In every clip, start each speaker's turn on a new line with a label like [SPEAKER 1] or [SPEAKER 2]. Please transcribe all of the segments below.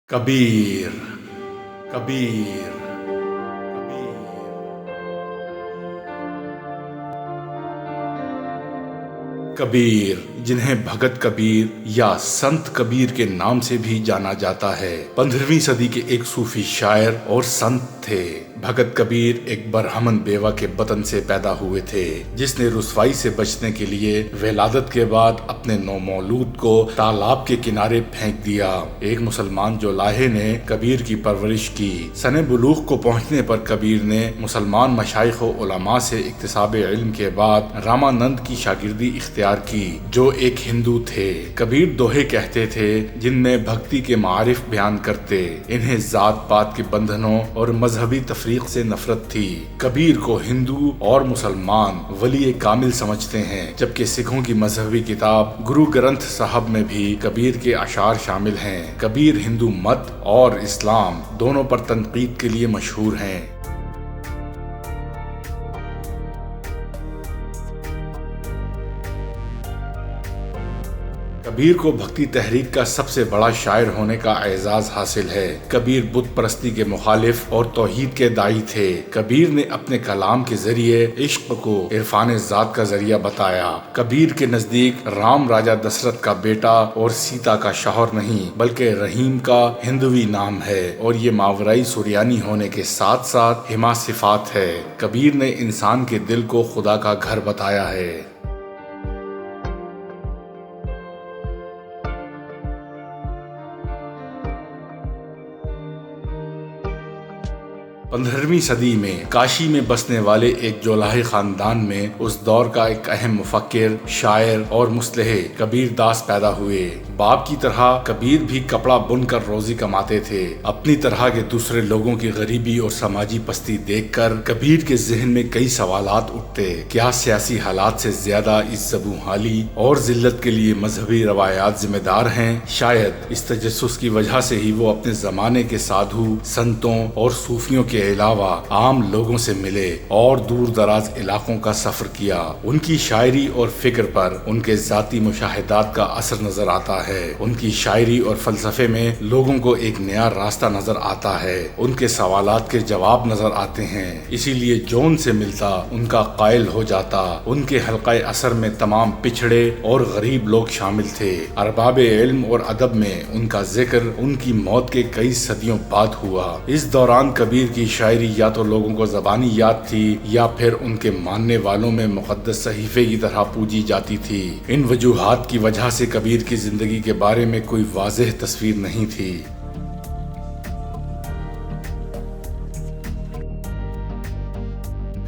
[SPEAKER 1] कबीर कबीर कबीर जिन्हें भगत कबीर या संत कबीर के नाम से भी जाना जाता है, 15वीं सदी के एक सूफी शायर और संत थे। भगत कबीर एक बरहमन बेवा के बतन से पैदा हुए थे, जिसने रुसवाई से बचने के लिए विलादत के बाद अपने नौमौलूद को तालाब के किनारे फेंक दिया। एक मुसलमान जोलाहे ने कबीर की परवरिश की। सने बुलूग को पहुंचने पर कबीर ने मुसलमान मशाइख व उलमा से इक्तिसाब इल्म के बाद रामानंद की शागिर्दी इख्तियार की, जो एक हिंदू थे। कबीर दोहे कहते थे जिनमें भक्ति के मारिफ बयान करते। इन्हें जात पात के बंधनों और मजहबी तफरीक से नफरत थी। कबीर को हिंदू और मुसलमान वली कामिल समझते हैं, जबकि सिखों की मजहबी किताब गुरु ग्रंथ साहब में भी कबीर के अशार शामिल हैं। कबीर हिंदू मत और इस्लाम दोनों पर तनकीद के लिए मशहूर हैं। कबीर को भक्ति तहरीक का सबसे बड़ा शायर होने का एजाज हासिल है। कबीर बुत परस्ती के मुखालिफ और तौहीद के दाई थे। कबीर ने अपने कलाम के जरिए इश्क को इरफान ज़ात का जरिया बताया। कबीर के नजदीक राम राजा दशरथ का बेटा और सीता का शौहर नहीं, बल्कि रहीम का हिंदवी नाम है, और ये मावराई सुरियानी होने के साथ साथ हिमा सिफात है। कबीर ने इंसान के दिल को खुदा का घर बताया है। पंद्रहवीं सदी में काशी में बसने वाले एक जोलाहे खानदान में उस दौर का एक अहम मुफक्किर, शायर और मुस्लिह कबीर दास पैदा हुए। बाप की तरह कबीर भी कपड़ा बुनकर रोजी कमाते थे। अपनी तरह के दूसरे लोगों की गरीबी और समाजी पस्ती देखकर कबीर के जहन में कई सवालात उठते। क्या सियासी हालात से ज्यादा इस ज़बू हाली और जिल्लत के लिए मजहबी रवायात जिम्मेदार हैं? शायद इस तजस्सुस की वजह से ही वो अपने जमाने के साधु, संतों और सूफियों के अलावा आम लोगों से मिले और दूर दराज इलाकों का सफर किया। उनकी शायरी और फिक्र पर उनके जाती मुशाहिदात का असर नजर आता है। उनकी शायरी और फलसफे में लोगों को एक नया रास्ता नजर आता है। उनके सवालात के जवाब नजर आते हैं, इसीलिए जो उनसे मिलता उनका कायल हो जाता। उनके हल्काए असर में तमाम पिछड़े और गरीब लोग शामिल थे। अरबाब इल्म और अदब में उनका जिक्र उनकी मौत के कई सदियों बाद हुआ। इस दौरान कबीर की शायरी या तो लोगों को ज़बानी याद थी या फिर उनके मानने वालों में मुक़द्दस सहीफे की तरह पूजी जाती थी। इन वजूहात की वजह से कबीर की जिंदगी के बारे में कोई वाज़ेह तस्वीर नहीं थी।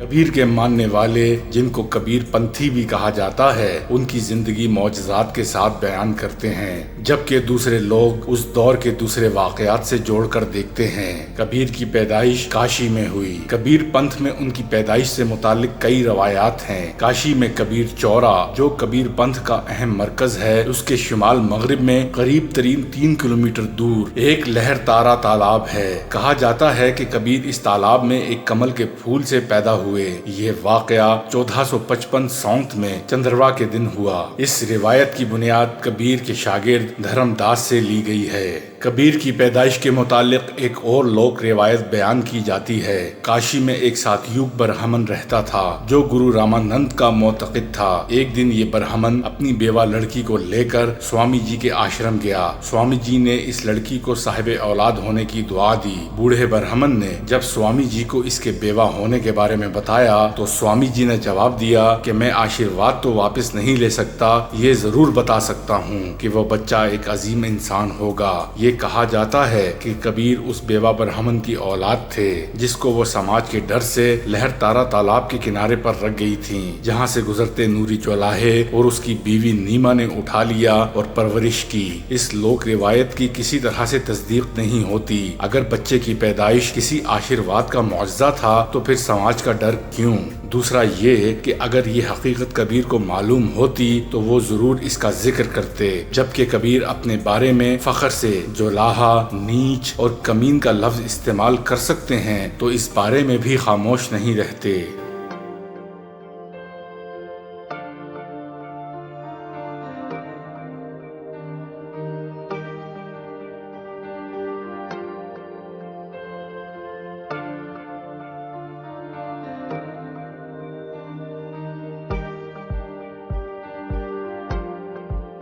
[SPEAKER 1] कबीर के मानने वाले, जिनको कबीर पंथी भी कहा जाता है, उनकी जिंदगी मौजज़ात के साथ बयान करते हैं, जबकि दूसरे लोग उस दौर के दूसरे वाकयात से जोड़कर देखते हैं। कबीर की पैदाइश काशी में हुई। कबीर पंथ में उनकी पैदाइश से मुतालिक कई रवायात हैं। काशी में कबीर चौरा, जो कबीर पंथ का अहम मरकज है, उसके शुमाल मगरिब में करीब तरीन 3 किलोमीटर दूर एक लहर तारा तालाब है। कहा जाता है कि कबीर इस तालाब में एक कमल के फूल से पैदा हुए। ये वाकया 1455 सौंत में चंद्रवा के दिन हुआ। इस रिवायत की बुनियाद कबीर के शागिर्द धर्मदास से ली गई है। कबीर की पैदाइश के मुतालिक एक और लोक रिवायत बयान की जाती है। काशी में एक सात्युक बरहमन रहता था, जो गुरु रामानंद का मोतक़िद था। एक दिन ये बरहमन अपनी बेवा लड़की को लेकर स्वामी जी के आश्रम गया। स्वामी जी ने इस लड़की को साहिब औलाद होने की दुआ दी। बूढ़े बरहमन ने जब स्वामी जी को इसके बेवा होने के बारे में बताया तो स्वामी जी ने जवाब दिया कि मैं आशीर्वाद तो वापस नहीं ले सकता, ये जरूर बता सकता हूँ कि वो बच्चा एक अजीम इंसान होगा। ये कहा जाता है कि कबीर उस बेवा बरहमन की औलाद थे, जिसको वो समाज के डर से लहर तारा तालाब के किनारे पर रख गई थी, जहाँ से गुजरते नूरी चौलाहे और उसकी बीवी नीमा ने उठा लिया और परवरिश की। इस लोक रिवायत की किसी तरह से तस्दीक नहीं होती। अगर बच्चे की पैदाइश किसी आशीर्वाद का मौजज़ा था तो फिर समाज का डर क्यों? दूसरा ये कि अगर ये हकीकत कबीर को मालूम होती तो वो जरूर इसका जिक्र करते, जबकि कबीर अपने बारे में फख्र से जोलाहा, नीच और कमीन का लफ्ज इस्तेमाल कर सकते हैं तो इस बारे में भी खामोश नहीं रहते।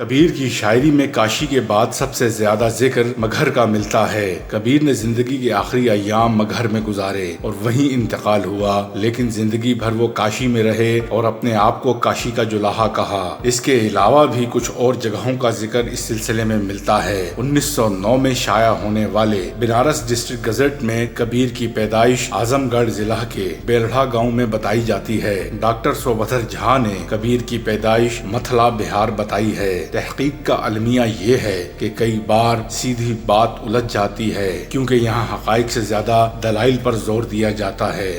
[SPEAKER 1] کبیر کی شاعری میں کاشی کے بعد سب سے زیادہ ذکر مگہر کا ملتا ہے۔ کبیر نے زندگی کے آخری ایام مگہر میں گزارے اور وہیں انتقال ہوا، لیکن زندگی بھر وہ کاشی میں رہے اور اپنے آپ کو کاشی کا جولاہا کہا۔ اس کے علاوہ بھی کچھ اور جگہوں کا ذکر اس سلسلے میں ملتا ہے۔ 1909 میں شائع ہونے والے بنارس ڈسٹرکٹ گزٹ میں کبیر کی پیدائش اعظم گڑھ ضلع کے بیلڑا گاؤں میں بتائی جاتی ہے۔ ڈاکٹر سوبھدر جھا نے کبیر کی پیدائش متھلا بہار بتائی ہے۔ تحقیق کا المیہ یہ ہے کہ کئی بار سیدھی بات الجھ جاتی ہے کیونکہ یہاں حقائق سے زیادہ دلائل پر زور دیا جاتا ہے۔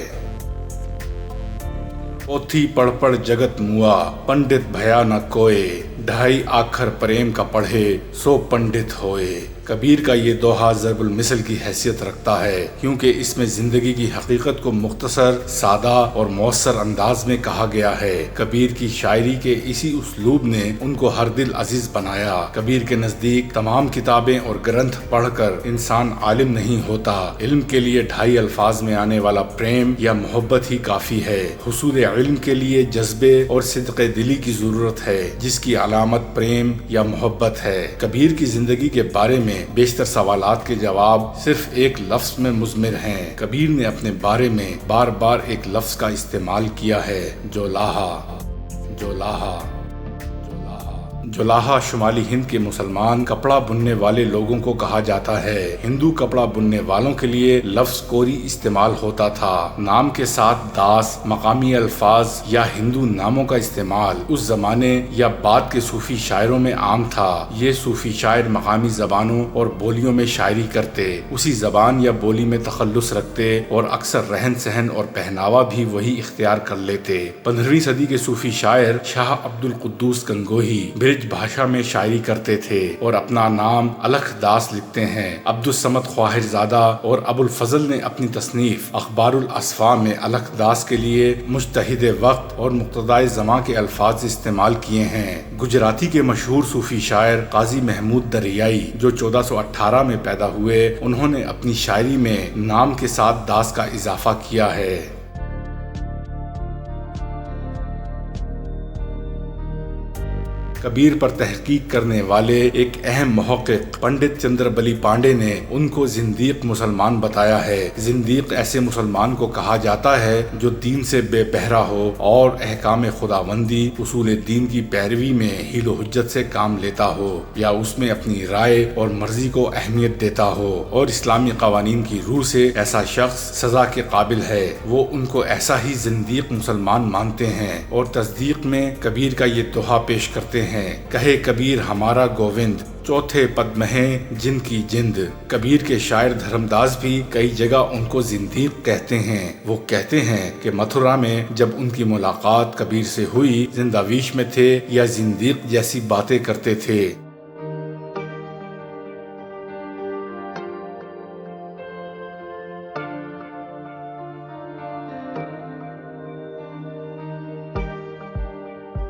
[SPEAKER 1] پوتھی پڑھ پڑھ جگت موا، پنڈت بھیا نہ کوئے، ڈھائی آکھر پریم کا پڑھے، سو پنڈت ہوئے۔ کبیر کا یہ دوہا ضرب المثل کی حیثیت رکھتا ہے کیونکہ اس میں زندگی کی حقیقت کو مختصر، سادہ اور مؤثر انداز میں کہا گیا ہے۔ کبیر کی شاعری کے اسی اسلوب نے ان کو ہر دل عزیز بنایا۔ کبیر کے نزدیک تمام کتابیں اور گرنتھ پڑھ کر انسان عالم نہیں ہوتا، علم کے لیے ڈھائی الفاظ میں آنے والا پریم یا محبت ہی کافی ہے۔ حصول علم کے لیے جذبے اور صدق دلی کی ضرورت ہے جس کی علامت پریم یا محبت ہے۔ کبیر کی زندگی کے بارے میں بیشتر سوالات کے جواب صرف ایک لفظ میں مضمر ہیں۔ کبیر نے اپنے بارے میں بار بار ایک لفظ کا استعمال کیا ہے، جولاہا۔ جولاہا جولاہا شمالی ہند کے مسلمان کپڑا بننے والے لوگوں کو کہا جاتا ہے۔ ہندو کپڑا بننے والوں کے لیے لفظ کوری استعمال ہوتا تھا۔ نام کے ساتھ داس، مقامی الفاظ یا ہندو ناموں کا استعمال اس زمانے یا بعد کے صوفی شاعروں میں عام تھا۔ یہ صوفی شاعر مقامی زبانوں اور بولیوں میں شاعری کرتے، اسی زبان یا بولی میں تخلص رکھتے اور اکثر رہن سہن اور پہناوا بھی وہی اختیار کر لیتے۔ 15ویں صدی کے صوفی شاعر شاہ عبد القدوس گنگوہی برج بھاشا میں شاعری کرتے تھے اور اپنا نام الکھ داس لکھتے ہیں۔ عبد الصمد خواہر زادہ اور ابو الفضل نے اپنی تصنیف اخبار الاصفاء میں الکھ داس کے لیے مجتہد وقت اور مقتدائے زمان کے الفاظ استعمال کیے ہیں۔ گجراتی کے مشہور صوفی شاعر قاضی محمود دریائی جو 1418 میں پیدا ہوئے، انہوں نے اپنی شاعری میں نام کے ساتھ داس کا اضافہ کیا ہے۔ کبیر پر تحقیق کرنے والے ایک اہم محقق پنڈت چندر بلی پانڈے نے ان کو زندیق مسلمان بتایا ہے۔ زندیق ایسے مسلمان کو کہا جاتا ہے جو دین سے بے بہرا ہو اور احکام خداوندی، اصول دین کی پیروی میں حیل و حجت سے کام لیتا ہو یا اس میں اپنی رائے اور مرضی کو اہمیت دیتا ہو اور اسلامی قوانین کی روح سے ایسا شخص سزا کے قابل ہے۔ وہ ان کو ایسا ہی زندیق مسلمان مانتے ہیں اور تصدیق میں کبیر کا یہ دوہا پیش کرتے ہیں، کہے کبیر ہمارا گووند، چوتھے پد میں ہے جن کی جند۔ کبیر کے شاعر دھرم داس بھی کئی جگہ ان کو زندیق کہتے ہیں۔ وہ کہتے ہیں کہ متھرا میں جب ان کی ملاقات کبیر سے ہوئی، زنداویش میں تھے یا زندیق جیسی باتیں کرتے تھے۔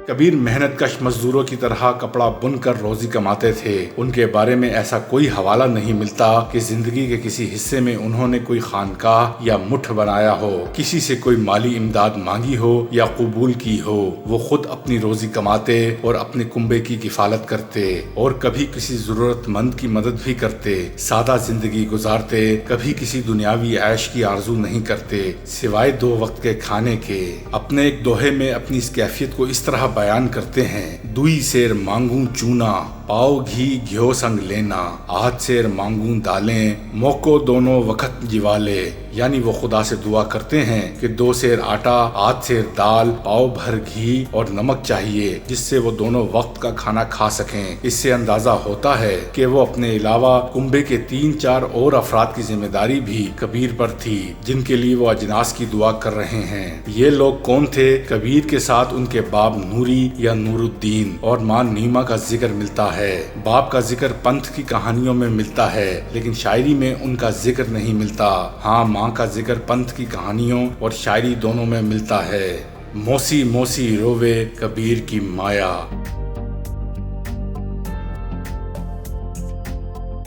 [SPEAKER 1] کبیر محنت کش مزدوروں کی طرح کپڑا بن کر روزی کماتے تھے۔ ان کے بارے میں ایسا کوئی حوالہ نہیں ملتا کہ زندگی کے کسی حصے میں انہوں نے کوئی خانقاہ یا مٹھ بنایا ہو، کسی سے کوئی مالی امداد مانگی ہو یا قبول کی ہو۔ وہ خود اپنی روزی کماتے اور اپنے کنبے کی کفالت کرتے اور کبھی کسی ضرورت مند کی مدد بھی کرتے۔ سادہ زندگی گزارتے، کبھی کسی دنیاوی عیش کی آرزو نہیں کرتے سوائے 2 وقت کے کھانے کے۔ اپنے ایک دوہے میں اپنی اس کیفیت کو اس طرح بیان کرتے ہیں، دوئی سیر مانگوں چونا، پاؤ گھی گھیو سنگ لینا، آدھ سیر مانگوں دالیں، موکو دونوں وقت جوالے۔ یعنی وہ خدا سے دعا کرتے ہیں کہ 2 سیر آٹا، آدھ سیر دال، پاؤ بھر گھی اور نمک چاہیے جس سے وہ دونوں وقت کا کھانا کھا سکیں۔ اس سے اندازہ ہوتا ہے کہ وہ اپنے علاوہ کنبے کے 3-4 اور افراد کی ذمہ داری بھی کبیر پر تھی جن کے لیے وہ اجناس کی دعا کر رہے ہیں۔ یہ لوگ کون تھے؟ کبیر کے ساتھ ان کے باپ نوری یا نور الدین اور ماں نیما کا ذکر ملتا ہے۔ باپ کا ذکر پنتھ کی کہانیوں میں ملتا ہے لیکن شاعری میں ان کا ذکر نہیں ملتا۔ ہاں، ماں کا ذکر پنتھ کی کہانیوں اور شاعری دونوں میں ملتا ہے۔ موسی موسی روے کبیر کی مایا۔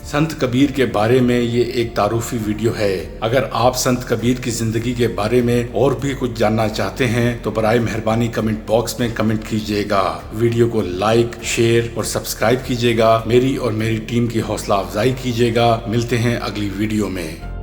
[SPEAKER 1] संत कबीर के बारे में ये एक तारुफी वीडियो है। अगर आप संत कबीर की जिंदगी के बारे में और भी कुछ जानना चाहते हैं तो बराए मेहरबानी कमेंट बॉक्स में कमेंट कीजिएगा। वीडियो को लाइक, शेयर और सब्सक्राइब कीजिएगा। मेरी और मेरी टीम की हौसला अफजाई कीजिएगा। मिलते हैं अगली वीडियो में।